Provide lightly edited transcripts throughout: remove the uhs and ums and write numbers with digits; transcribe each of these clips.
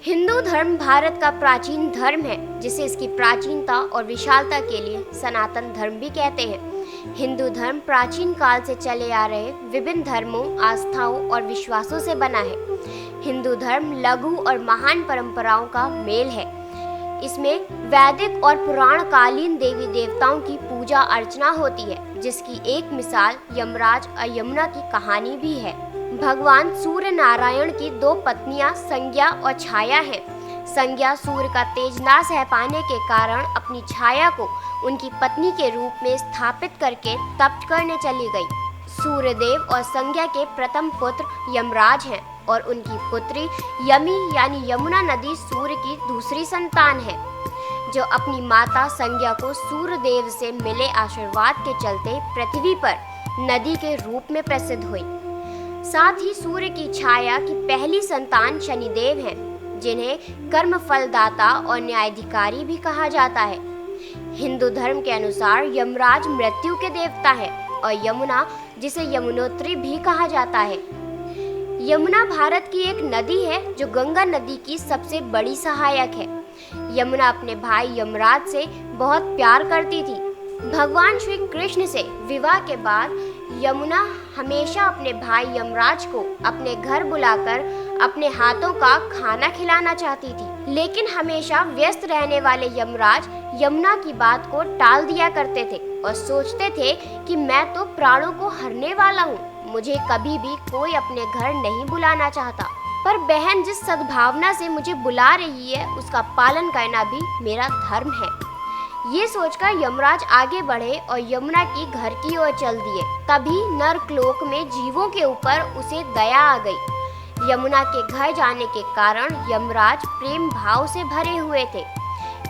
हिंदू धर्म भारत का प्राचीन धर्म है, जिसे इसकी प्राचीनता और विशालता के लिए सनातन धर्म भी कहते हैं। हिंदू धर्म प्राचीन काल से चले आ रहे विभिन्न धर्मों, आस्थाओं और विश्वासों से बना है। हिंदू धर्म लघु और महान परंपराओं का मेल है। इसमें वैदिक और पुराण कालीन देवी देवताओं की पूजा अर्चना होती है, जिसकी एक मिसाल यमराज और यमुना की कहानी भी है। भगवान सूर्य नारायण की दो पत्नियां संज्ञा और छाया हैं। संज्ञा सूर्य का तेज ना सह पाने के कारण अपनी छाया को उनकी पत्नी के रूप में स्थापित करके तप करने चली गई। सूर्यदेव और संज्ञा के प्रथम पुत्र यमराज हैं और उनकी पुत्री यमी यानी यमुना नदी सूर्य की दूसरी संतान है, जो अपनी माता संज्ञा को सूर्यदेव से मिले आशीर्वाद के चलते पृथ्वी पर नदी के रूप में प्रसिद्ध हुई। साथ ही सूर्य की छाया की पहली संतान शनिदेव हैं, जिन्हें कर्म फलदाता और न्यायाधिकारी भी कहा जाता है। हिंदू धर्म के अनुसार यमराज मृत्यु के देवता है और यमुना, जिसे यमुनोत्री भी कहा जाता है। यमुना भारत की एक नदी है जो गंगा नदी की सबसे बड़ी सहायक है। यमुना अपने भाई यमराज से बहुत प्यार करती थी। भगवान श्री कृष्ण से विवाह के बाद यमुना हमेशा अपने भाई यमराज को अपने घर बुलाकर अपने हाथों का खाना खिलाना चाहती थी, लेकिन हमेशा व्यस्त रहने वाले यमराज यमुना की बात को टाल दिया करते थे और सोचते थे कि मैं तो प्राणों को हरने वाला हूँ, मुझे कभी भी कोई अपने घर नहीं बुलाना चाहता। पर बहन जिस सद्भावना से मुझे बुला रही है, उसका पालन करना भी मेरा धर्म है। ये सोचकर यमराज आगे बढ़े और यमुना की घर की ओर चल दिए। तभी नरकलोक में जीवों के ऊपर उसे दया आ गई। यमुना के घर जाने के कारण यमराज प्रेम भाव से भरे हुए थे।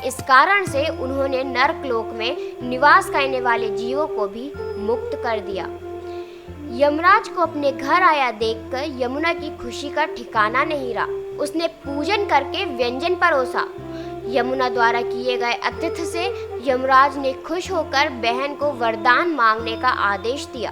इस कारण से उन्होंने नरकलोक में निवास करने वाले जीवों को भी मुक्त कर दिया। यमराज को अपने घर आया देखकर यमुना की खुशी का ठिकाना नहीं रहा। उसने पूजन करके व्यंजन परोसा। यमुना द्वारा किए गए आतिथ्य से यमराज ने खुश होकर बहन को वरदान मांगने का आदेश दिया।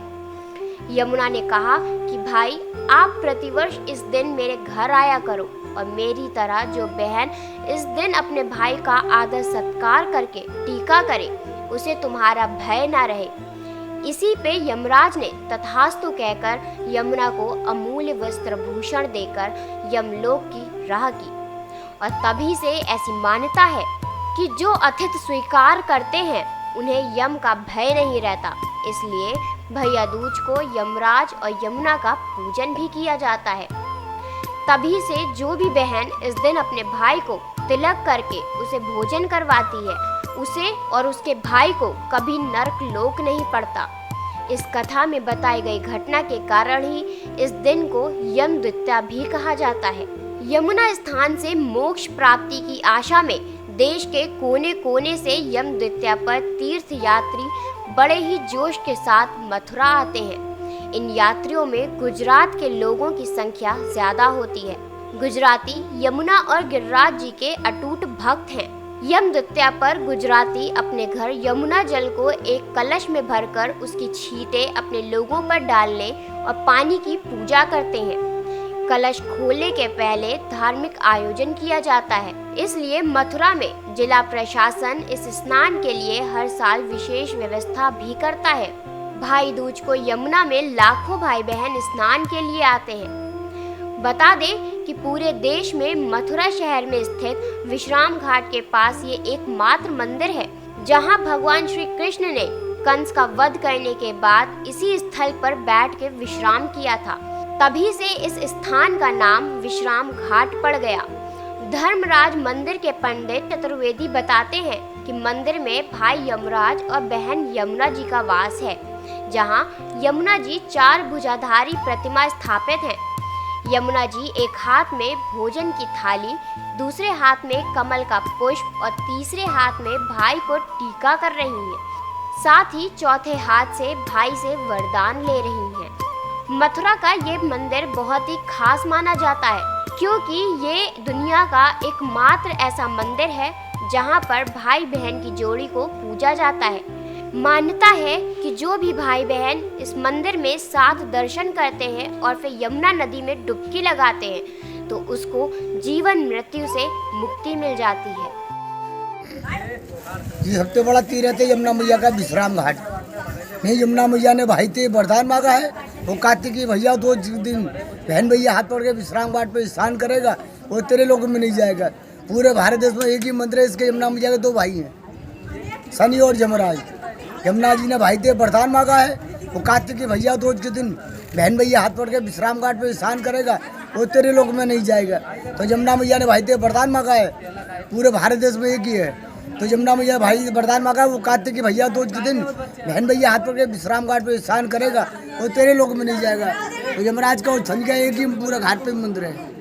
यमुना ने कहा कि भाई, आप प्रतिवर्ष इस दिन मेरे घर आया करो और मेरी तरह जो बहन इस दिन अपने भाई का आदर सत्कार करके टीका करे, उसे तुम्हारा भय न रहे। इसी पे यमराज ने तथास्तु कहकर यमुना को अमूल्य वस्त्र भूषण देकर यमलोक की राह की। और तभी से ऐसी मान्यता है कि जो अतिथि स्वीकार करते हैं उन्हें यम का भय नहीं रहता। इसलिए भैया दूज को यमराज और यमुना का पूजन भी किया जाता है। तभी से जो भी बहन इस दिन अपने भाई को तिलक करके उसे भोजन करवाती है, उसे और उसके भाई को कभी नरक लोक नहीं पड़ता। इस कथा में बताई गई घटना के कारण ही इस दिन को यम द्वितीया भी कहा जाता है। यमुना स्थान से मोक्ष प्राप्ति की आशा में देश के कोने कोने से यम द्वितीया पर तीर्थ यात्री बड़े ही जोश के साथ मथुरा आते हैं। इन यात्रियों में गुजरात के लोगों की संख्या ज्यादा होती है। गुजराती यमुना और गिरिराज जी के अटूट भक्त हैं। यम द्वितीया पर गुजराती अपने घर यमुना जल को एक कलश में भरकर उसकी छींटे अपने लोगों पर डालने और पानी की पूजा करते हैं। कलश खोलने के पहले धार्मिक आयोजन किया जाता है। इसलिए मथुरा में जिला प्रशासन इस स्नान के लिए हर साल विशेष व्यवस्था भी करता है। भाई दूज को यमुना में लाखों भाई बहन स्नान के लिए आते हैं। बता दें कि पूरे देश में मथुरा शहर में स्थित विश्राम घाट के पास ये एकमात्र मंदिर है, जहां भगवान श्री कृष्ण ने कंस का वध करने के बाद इसी स्थल पर बैठ के विश्राम किया था। तभी से इस स्थान का नाम विश्राम घाट पड़ गया। धर्मराज मंदिर के पंडित चतुर्वेदी बताते हैं कि मंदिर में भाई यमराज और बहन यमुना जी का वास है, जहां यमुना जी 4 भुजाधारी प्रतिमा स्थापित हैं। यमुना जी एक हाथ में भोजन की थाली, दूसरे हाथ में कमल का पुष्प और तीसरे हाथ में भाई को टीका कर रही हैं। साथ ही चौथे हाथ से भाई से वरदान ले रही हैं। मथुरा का ये मंदिर बहुत ही खास माना जाता है, क्योंकि ये दुनिया का एकमात्र ऐसा मंदिर है जहाँ पर भाई बहन की जोड़ी को पूजा जाता है। मान्यता है कि जो भी भाई बहन इस मंदिर में साथ दर्शन करते हैं और फिर यमुना नदी में डुबकी लगाते हैं, तो उसको जीवन मृत्यु से मुक्ति मिल जाती है। ये सबसे बड़ा तीर्थ है यमुना मैया का विश्राम घाट। नहीं, यमुना मैया ने भाई ते वरदान मांगा है, वो कार्तिकी भैया 2 दिन बहन भैया हाथ पकड़ के विश्राम घाट पे स्नान करेगा, वो तेरे लोक में नहीं जाएगा। पूरे भारत देश में एक ही मंदिर है, इसके यमुना मैया के 2 भाई हैं, शनि और यमराज। यमुना जी ने भाई ते वरदान मांगा है, वो कार्तिकी भैया 2 दिन बहन भैया हाथ पकड़ के विश्राम घाट पे स्नान करेगा, वो तेरे लोक में नहीं जाएगा। तो यमुना मैया ने भाई ते वरदान मांगा है, पूरे भारत देश में एक ही है। तो यमुना मैया भाई वरदान मांगा है, वो कार्तिकी भैया 2 दिन बहन भैया हाथ पकड़ के विश्राम घाट पे स्नान करेगा, वो तेरे लोक में नहीं जाएगा। तो यमराज का और शनि का एक ही पूरा घाट पे मंदिर है।